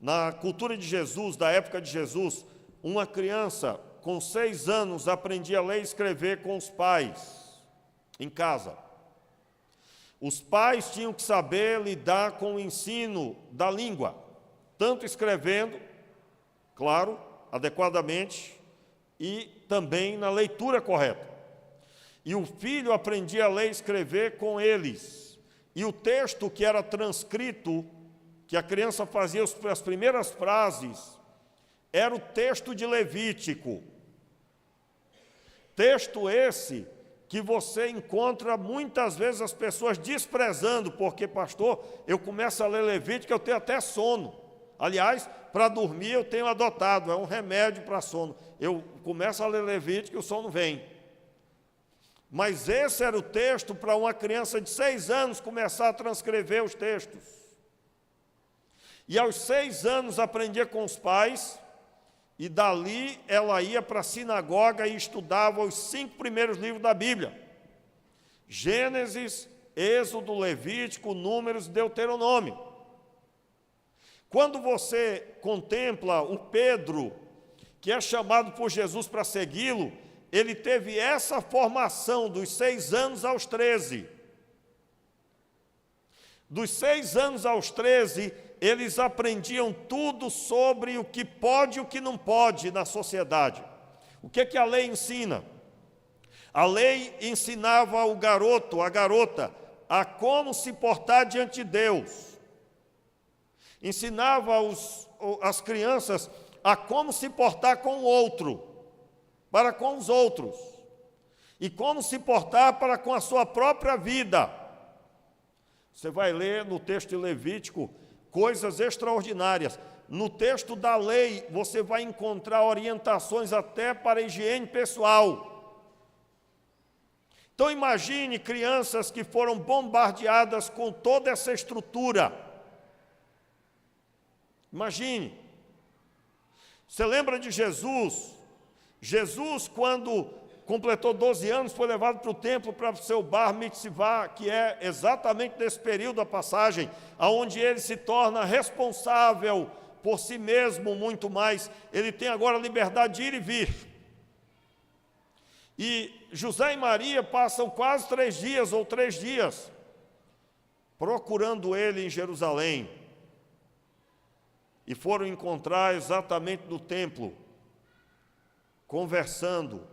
Na cultura de Jesus, da época de Jesus, uma criança com 6 anos aprendia a ler e escrever com os pais, em casa. Os pais tinham que saber lidar com o ensino da língua, tanto escrevendo, claro, adequadamente, e também na leitura correta. E o filho aprendia a ler e escrever com eles. E o texto que era transcrito, que a criança fazia as primeiras frases, era o texto de Levítico. Texto esse que você encontra muitas vezes as pessoas desprezando, porque, pastor, eu começo a ler Levítico, eu tenho até sono. Aliás, para dormir eu tenho adotado, é um remédio para sono. Eu começo a ler Levítico e o sono vem. Mas esse era o texto para uma criança de 6 anos começar a transcrever os textos. E aos 6 anos aprendia com os pais, e dali ela ia para a sinagoga e estudava os 5 primeiros livros da Bíblia. Gênesis, Êxodo, Levítico, Números e Deuteronômio. Quando você contempla o Pedro, que é chamado por Jesus para segui-lo, ele teve essa formação dos 6 anos aos 13. Dos 6 anos aos 13, eles aprendiam tudo sobre o que pode e o que não pode na sociedade. O que a lei ensina? A lei ensinava o garoto, a garota, a como se portar diante de Deus. Ensinava as crianças a como se portar com o outro, para com os outros, e como se portar para com a sua própria vida. Você vai ler no texto de Levítico coisas extraordinárias. No texto da lei, você vai encontrar orientações até para a higiene pessoal. Então imagine crianças que foram bombardeadas com toda essa estrutura. Imagine. Você lembra de Jesus? Jesus, quando completou 12 anos, foi levado para o templo para o seu bar mitzvah, que é exatamente nesse período da passagem, onde ele se torna responsável por si mesmo muito mais. Ele tem agora a liberdade de ir e vir. E José e Maria passam quase 3 dias ou 3 dias procurando ele em Jerusalém. E foram encontrar exatamente no templo, conversando,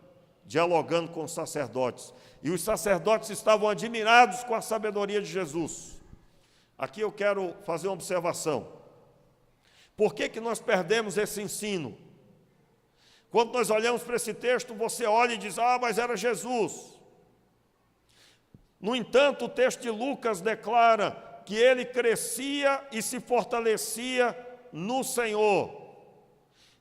dialogando com os sacerdotes. E os sacerdotes estavam admirados com a sabedoria de Jesus. Aqui eu quero fazer uma observação. Por que nós perdemos esse ensino? Quando nós olhamos para esse texto, você olha e diz, mas era Jesus. No entanto, o texto de Lucas declara que ele crescia e se fortalecia no Senhor.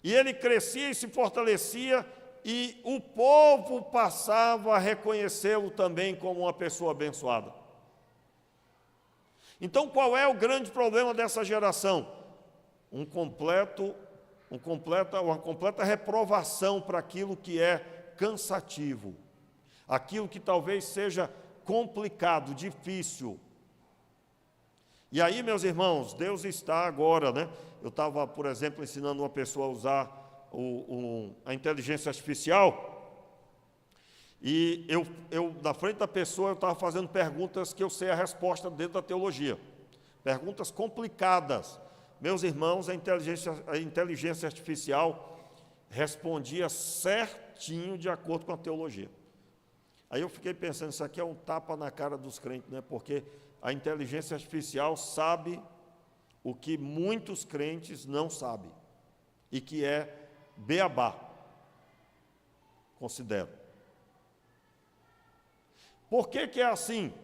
E ele crescia e se fortalecia e o povo passava a reconhecê-lo também como uma pessoa abençoada. Então, qual é o grande problema dessa geração? Uma completa reprovação para aquilo que é cansativo, aquilo que talvez seja complicado, difícil. E aí, meus irmãos, Deus está agora, né? Eu estava, por exemplo, ensinando uma pessoa a usar a inteligência artificial, e eu na frente da pessoa, eu estava fazendo perguntas que eu sei a resposta dentro da teologia, perguntas complicadas. Meus irmãos, a inteligência artificial respondia certinho de acordo com a teologia. Aí eu fiquei pensando, isso aqui é um tapa na cara dos crentes, né? Porque a inteligência artificial sabe o que muitos crentes não sabem, e que é beabá, considero. Por que é assim?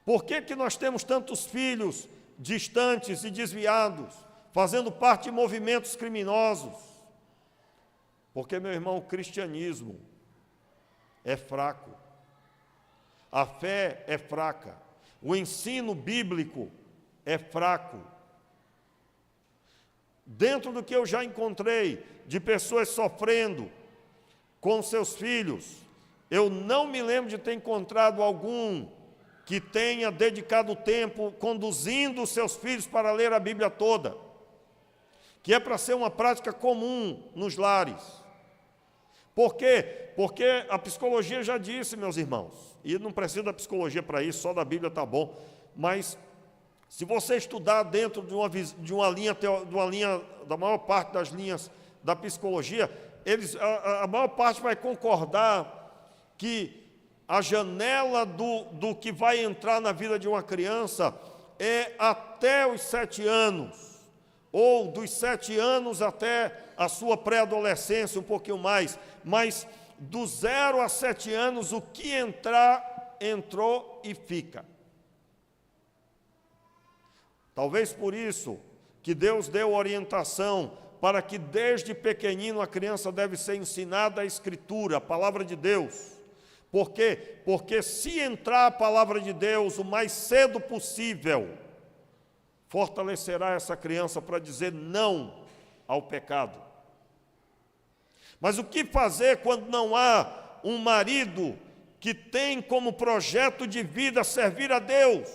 Por que nós temos tantos filhos distantes e desviados, fazendo parte de movimentos criminosos? Porque, meu irmão, o cristianismo é fraco, a fé é fraca, o ensino bíblico é fraco. Dentro do que eu já encontrei de pessoas sofrendo com seus filhos, eu não me lembro de ter encontrado algum que tenha dedicado tempo conduzindo os seus filhos para ler a Bíblia toda, que é para ser uma prática comum nos lares. Por quê? Porque a psicologia já disse, meus irmãos, e não precisa da psicologia para isso, só da Bíblia está bom, mas se você estudar dentro de uma linha, da maior parte das linhas da psicologia, a maior parte vai concordar que a janela do que vai entrar na vida de uma criança é até os 7 anos, ou dos 7 anos até a sua pré-adolescência, um pouquinho mais, mas do 0 a 7 anos, o que entrar, entrou e fica. Talvez por isso que Deus deu orientação para que desde pequenino a criança deve ser ensinada a Escritura, a palavra de Deus. Por quê? Porque se entrar a palavra de Deus o mais cedo possível, fortalecerá essa criança para dizer não ao pecado. Mas o que fazer quando não há um marido que tem como projeto de vida servir a Deus?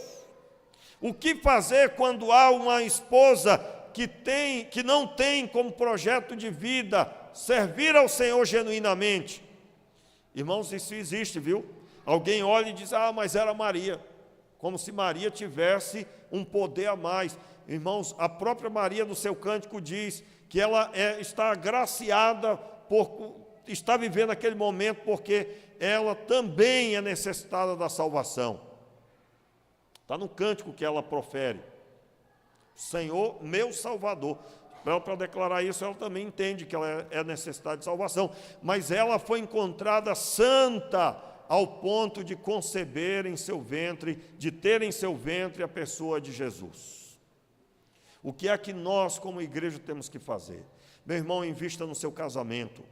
O que fazer quando há uma esposa que não tem como projeto de vida servir ao Senhor genuinamente? Irmãos, isso existe, viu? Alguém olha e diz, mas era Maria, como se Maria tivesse um poder a mais. Irmãos, a própria Maria no seu cântico diz que ela está agraciada está vivendo aquele momento porque ela também é necessitada da salvação. Está no cântico que ela profere. Senhor, meu Salvador. Para declarar isso, ela também entende que ela é necessidade de salvação. Mas ela foi encontrada santa ao ponto de conceber em seu ventre, de ter em seu ventre a pessoa de Jesus. O que é que nós, como igreja, temos que fazer? Meu irmão, invista no seu casamento.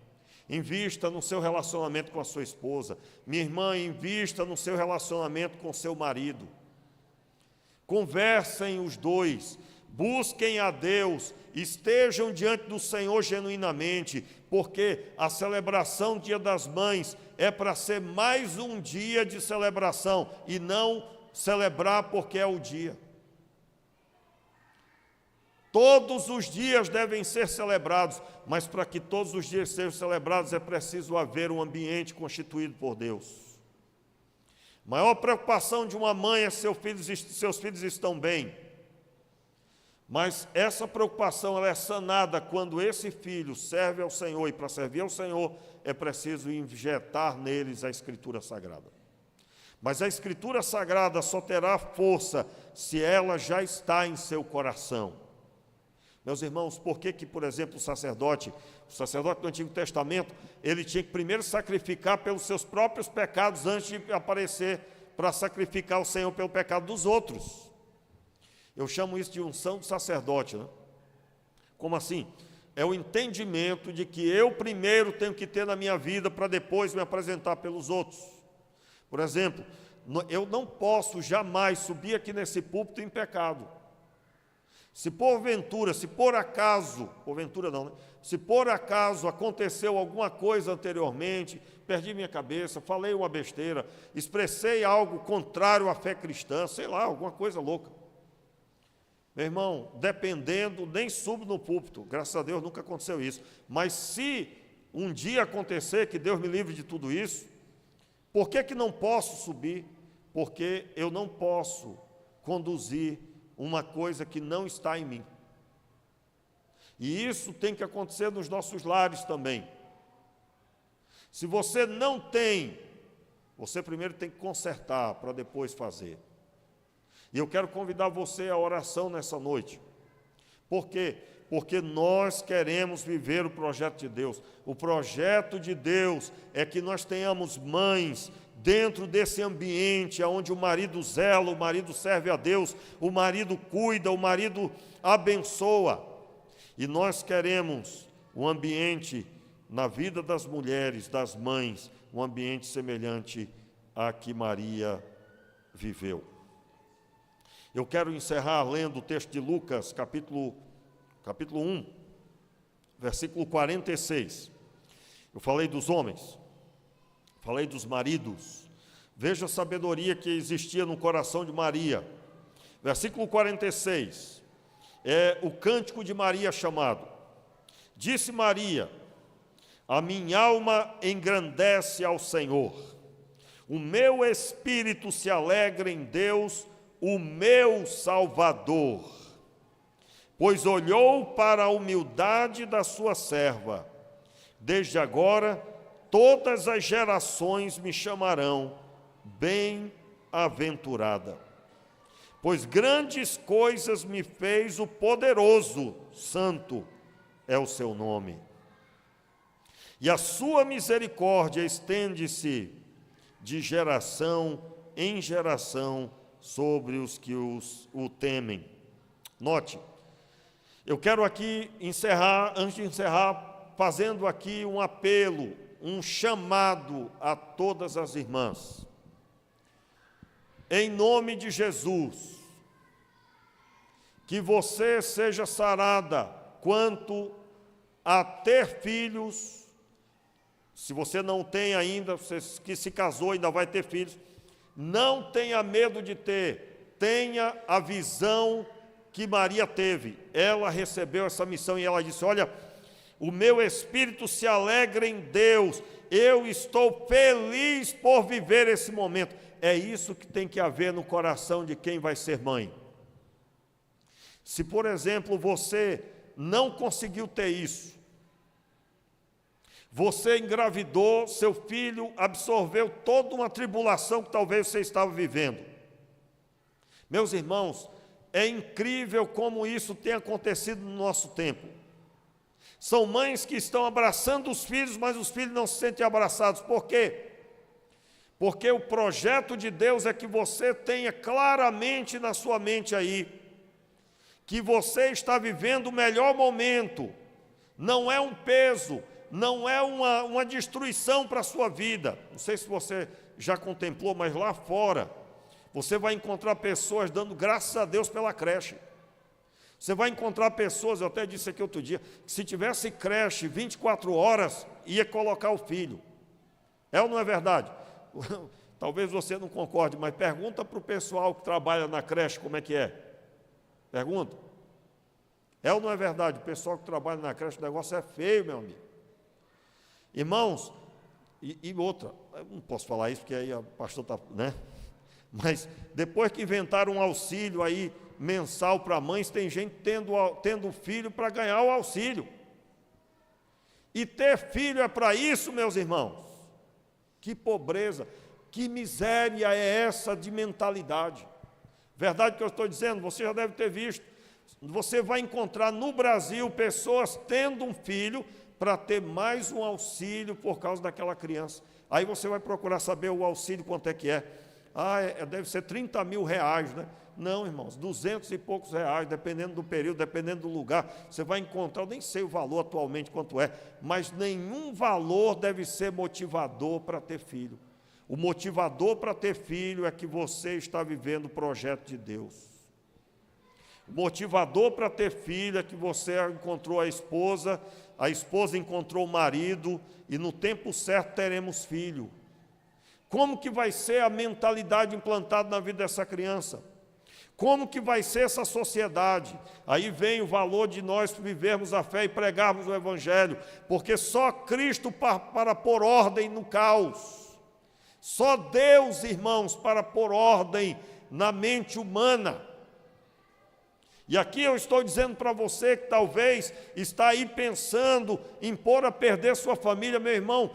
Invista no seu relacionamento com a sua esposa. Minha irmã, invista no seu relacionamento com seu marido. Conversem os dois, busquem a Deus, estejam diante do Senhor genuinamente, porque a celebração do Dia das Mães é para ser mais um dia de celebração, e não celebrar porque é o dia. Todos os dias devem ser celebrados, mas para que todos os dias sejam celebrados é preciso haver um ambiente constituído por Deus. Maior preocupação de uma mãe é se seus filhos estão bem. Mas essa preocupação ela é sanada quando esse filho serve ao Senhor, e para servir ao Senhor é preciso injetar neles a Escritura Sagrada. Mas a Escritura Sagrada só terá força se ela já está em seu coração. Meus irmãos, por que, por exemplo, o sacerdote do Antigo Testamento, ele tinha que primeiro sacrificar pelos seus próprios pecados antes de aparecer para sacrificar o Senhor pelo pecado dos outros? Eu chamo isso de unção do sacerdote, né? Como assim? é o entendimento de que eu primeiro tenho que ter na minha vida para depois me apresentar pelos outros. Por exemplo, eu não posso jamais subir aqui nesse púlpito em pecado. Se porventura, se por acaso, porventura não, né? Se por acaso aconteceu alguma coisa anteriormente, perdi minha cabeça, falei uma besteira, expressei algo contrário à fé cristã, sei lá, alguma coisa louca. Meu irmão, dependendo, nem subo no púlpito, graças a Deus nunca aconteceu isso. Mas se um dia acontecer, que Deus me livre de tudo isso, por que não posso subir? Porque eu não posso conduzir uma coisa que não está em mim. E isso tem que acontecer nos nossos lares também. Se você não tem, você primeiro tem que consertar para depois fazer. E eu quero convidar você à oração nessa noite. Por quê? Porque nós queremos viver o projeto de Deus. O projeto de Deus é que nós tenhamos mães dentro desse ambiente onde o marido zela, o marido serve a Deus, o marido cuida, o marido abençoa. E nós queremos um ambiente na vida das mulheres, das mães, um ambiente semelhante a que Maria viveu. Eu quero encerrar lendo o texto de Lucas, capítulo 1, versículo 46. Eu falei dos homens, falei dos maridos. Veja a sabedoria que existia no coração de Maria. Versículo 46, é o cântico de Maria chamado. Disse Maria: a minha alma engrandece ao Senhor, o meu espírito se alegra em Deus, o meu Salvador, pois olhou para a humildade da sua serva. Desde agora, todas as gerações me chamarão bem-aventurada, pois grandes coisas me fez o poderoso, santo é o seu nome. E a sua misericórdia estende-se de geração em geração sobre os que o temem. Note, eu quero aqui encerrar, antes de encerrar, fazendo aqui um apelo, um chamado a todas as irmãs. Em nome de Jesus, que você seja sarada quanto a ter filhos. Se você não tem ainda, você que se casou ainda vai ter filhos, não tenha medo de ter, tenha a visão que Maria teve. Ela recebeu essa missão e ela disse: olha, o meu espírito se alegra em Deus, eu estou feliz por viver esse momento. É isso que tem que haver no coração de quem vai ser mãe. Se, por exemplo, você não conseguiu ter isso, você engravidou, seu filho absorveu toda uma tribulação que talvez você estava vivendo. Meus irmãos, é incrível como isso tem acontecido no nosso tempo. São mães que estão abraçando os filhos, mas os filhos não se sentem abraçados. Por quê? Porque o projeto de Deus é que você tenha claramente na sua mente aí, que você está vivendo o melhor momento, não é um peso, não é uma destruição para a sua vida. Não sei se você já contemplou, mas lá fora, você vai encontrar pessoas dando graças a Deus pela creche. Você vai encontrar pessoas, eu até disse aqui outro dia, que se tivesse creche 24 horas, ia colocar o filho. É ou não é verdade? Talvez você não concorde, mas pergunta para o pessoal que trabalha na creche como é que é. Pergunta. É ou não é verdade? O pessoal que trabalha na creche, o negócio é feio, meu amigo. Irmãos, e outra, eu não posso falar isso porque aí a pastor está, né? Mas depois que inventaram um auxílio aí mensal para mães, tem gente tendo filho para ganhar o auxílio. E ter filho é para isso, meus irmãos. Que pobreza, que miséria é essa de mentalidade. Verdade que eu estou dizendo, você já deve ter visto. Você vai encontrar no Brasil pessoas tendo um filho para ter mais um auxílio por causa daquela criança. Aí você vai procurar saber o auxílio quanto é que é. Deve ser 30 mil reais, né? Não, irmãos, 200 e poucos reais, dependendo do período, dependendo do lugar, você vai encontrar, eu nem sei o valor atualmente quanto é, mas nenhum valor deve ser motivador para ter filho. O motivador para ter filho é que você está vivendo o projeto de Deus. O motivador para ter filho é que você encontrou a esposa encontrou o marido, e no tempo certo teremos filho. Como que vai ser a mentalidade implantada na vida dessa criança? Como que vai ser essa sociedade? Aí vem o valor de nós vivermos a fé e pregarmos o Evangelho, porque só Cristo para pôr ordem no caos. Só Deus, irmãos, para pôr ordem na mente humana. E aqui eu estou dizendo para você que talvez está aí pensando em pôr a perder sua família, meu irmão,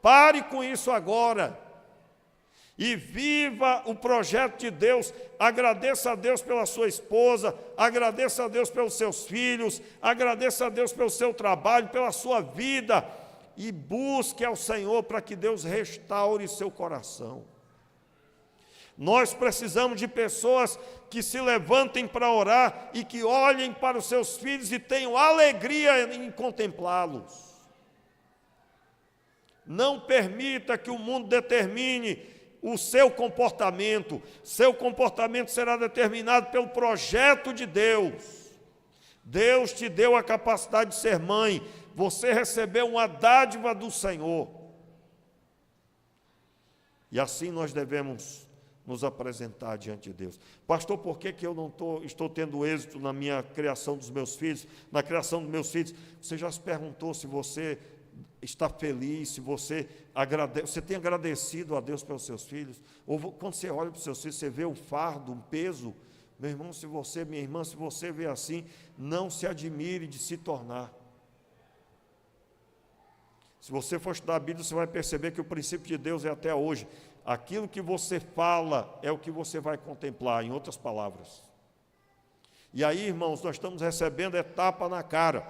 pare com isso agora. E viva o projeto de Deus, agradeça a Deus pela sua esposa, agradeça a Deus pelos seus filhos, agradeça a Deus pelo seu trabalho, pela sua vida, e busque ao Senhor para que Deus restaure seu coração. Nós precisamos de pessoas que se levantem para orar e que olhem para os seus filhos e tenham alegria em contemplá-los. Não permita que o mundo determine o seu comportamento será determinado pelo projeto de Deus. Deus te deu a capacidade de ser mãe, você recebeu uma dádiva do Senhor. E assim nós devemos nos apresentar diante de Deus. Pastor, por que eu não estou tendo êxito na minha criação dos meus filhos, na criação dos meus filhos? Você já se perguntou se você está feliz, se você tem agradecido a Deus pelos seus filhos? Ou quando você olha para os seus filhos, você vê um fardo, um peso? Meu irmão, minha irmã, se você vê assim, não se admire de se tornar. Se você for estudar a Bíblia, você vai perceber que o princípio de Deus é até hoje. Aquilo que você fala é o que você vai contemplar, em outras palavras. E aí, irmãos, nós estamos recebendo etapa na cara.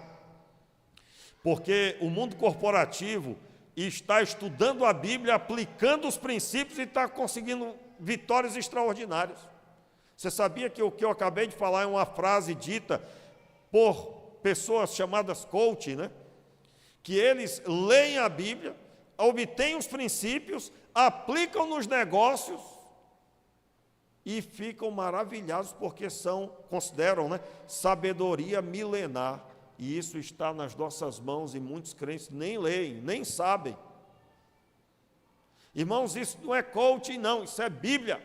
Porque o mundo corporativo está estudando a Bíblia, aplicando os princípios e está conseguindo vitórias extraordinárias. Você sabia que o que eu acabei de falar é uma frase dita por pessoas chamadas coach, né? Que eles leem a Bíblia, obtêm os princípios, aplicam nos negócios e ficam maravilhados porque consideram, né, sabedoria milenar. E isso está nas nossas mãos e muitos crentes nem leem, nem sabem. Irmãos, isso não é coaching, não, isso é Bíblia.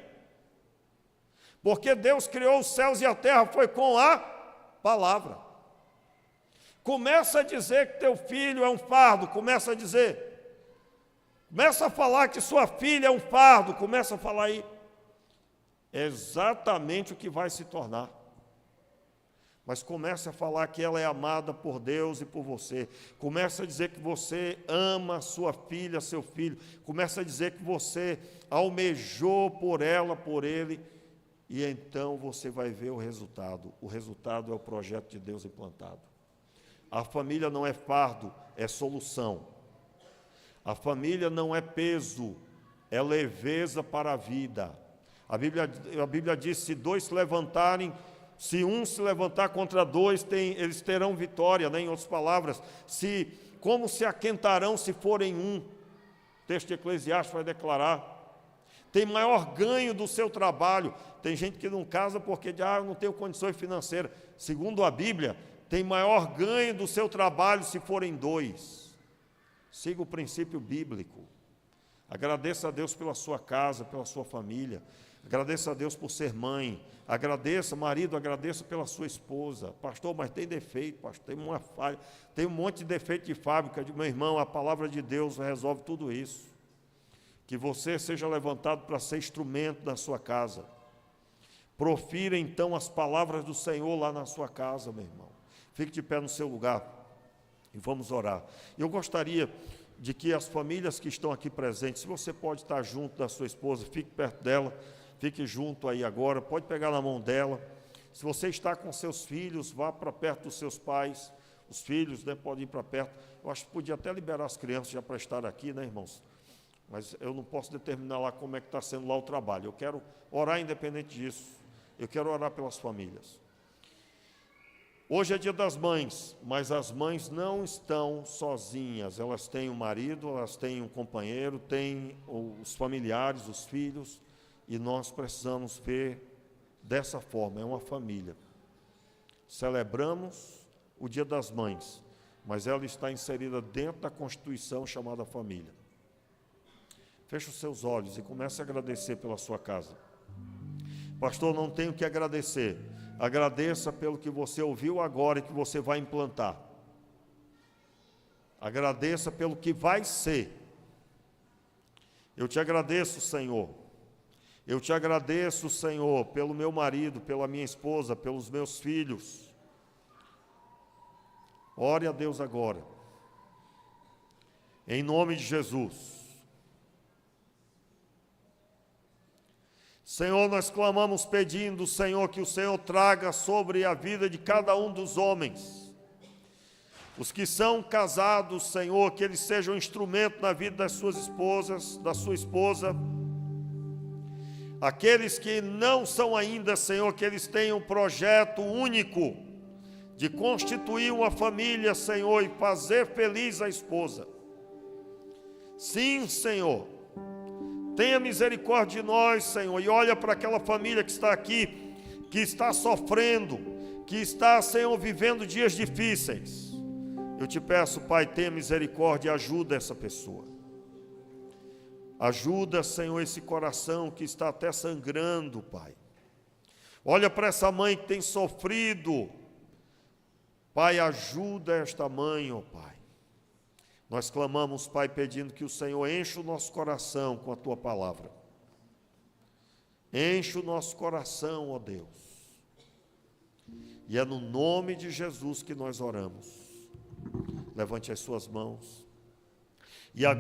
Porque Deus criou os céus e a terra, foi com a palavra. Começa a dizer que teu filho é um fardo, começa a dizer. Começa a falar que sua filha é um fardo, começa a falar aí. É exatamente o que vai se tornar. Mas comece a falar que ela é amada por Deus e por você. Comece a dizer que você ama sua filha, seu filho. Comece a dizer que você almejou por ela, por ele. E então você vai ver o resultado. O resultado é o projeto de Deus implantado. A família não é fardo, é solução. A família não é peso, é leveza para a vida. A Bíblia diz, se um se levantar contra dois, eles terão vitória, né? Em outras palavras, como se aquentarão se forem um? O texto de Eclesiastes vai declarar. Tem maior ganho do seu trabalho. Tem gente que não casa porque eu não tenho condições financeiras. Segundo a Bíblia, tem maior ganho do seu trabalho se forem dois. Siga o princípio bíblico. Agradeça a Deus pela sua casa, pela sua família. Agradeça a Deus por ser mãe. Marido, agradeça pela sua esposa. Pastor, mas tem defeito, pastor, tem uma falha, tem um monte de defeito de fábrica. Meu irmão, a palavra de Deus resolve tudo isso. Que você seja levantado para ser instrumento na sua casa. Profira então as palavras do Senhor lá na sua casa, meu irmão. Fique de pé no seu lugar e vamos orar. Eu gostaria de que as famílias que estão aqui presentes, se você pode estar junto da sua esposa, fique perto dela, fique junto aí agora, pode pegar na mão dela. Se você está com seus filhos, vá para perto dos seus pais, os filhos, né, podem ir para perto. Eu acho que podia até liberar as crianças já para estar aqui, né, irmãos? mas eu não posso determinar lá como é que está sendo lá o trabalho. Eu quero orar independente disso. Eu quero orar pelas famílias. Hoje é dia das mães, mas as mães não estão sozinhas. Elas têm um marido, elas têm um companheiro, têm os familiares, os filhos, e nós precisamos ver dessa forma, é uma família. Celebramos o dia das mães, mas ela está inserida dentro da Constituição chamada família. Feche os seus olhos e comece a agradecer pela sua casa. Pastor, não tenho que agradecer. Agradeça pelo que você ouviu agora e que você vai implantar. Agradeça pelo que vai ser. Eu te agradeço, Senhor. Eu te agradeço, Senhor, pelo meu marido, pela minha esposa, pelos meus filhos. Ore a Deus agora. Em nome de Jesus. Senhor, nós clamamos pedindo, Senhor, que o Senhor traga sobre a vida de cada um dos homens. Os que são casados, Senhor, que eles sejam instrumento na vida das suas esposas, da sua esposa. Aqueles que não são ainda, Senhor, que eles tenham um projeto único de constituir uma família, Senhor, e fazer feliz a esposa. Sim, Senhor. Tenha misericórdia de nós, Senhor, e olha para aquela família que está aqui, que está sofrendo, que está, Senhor, vivendo dias difíceis. Eu te peço, Pai, tenha misericórdia e ajuda essa pessoa. Ajuda, Senhor, esse coração que está até sangrando, Pai. Olha para essa mãe que tem sofrido. Pai, ajuda esta mãe, ó Pai. Nós clamamos, Pai, pedindo que o Senhor enche o nosso coração com a Tua palavra. Enche o nosso coração, ó Deus. E é no nome de Jesus que nós oramos. Levante as suas mãos. E agora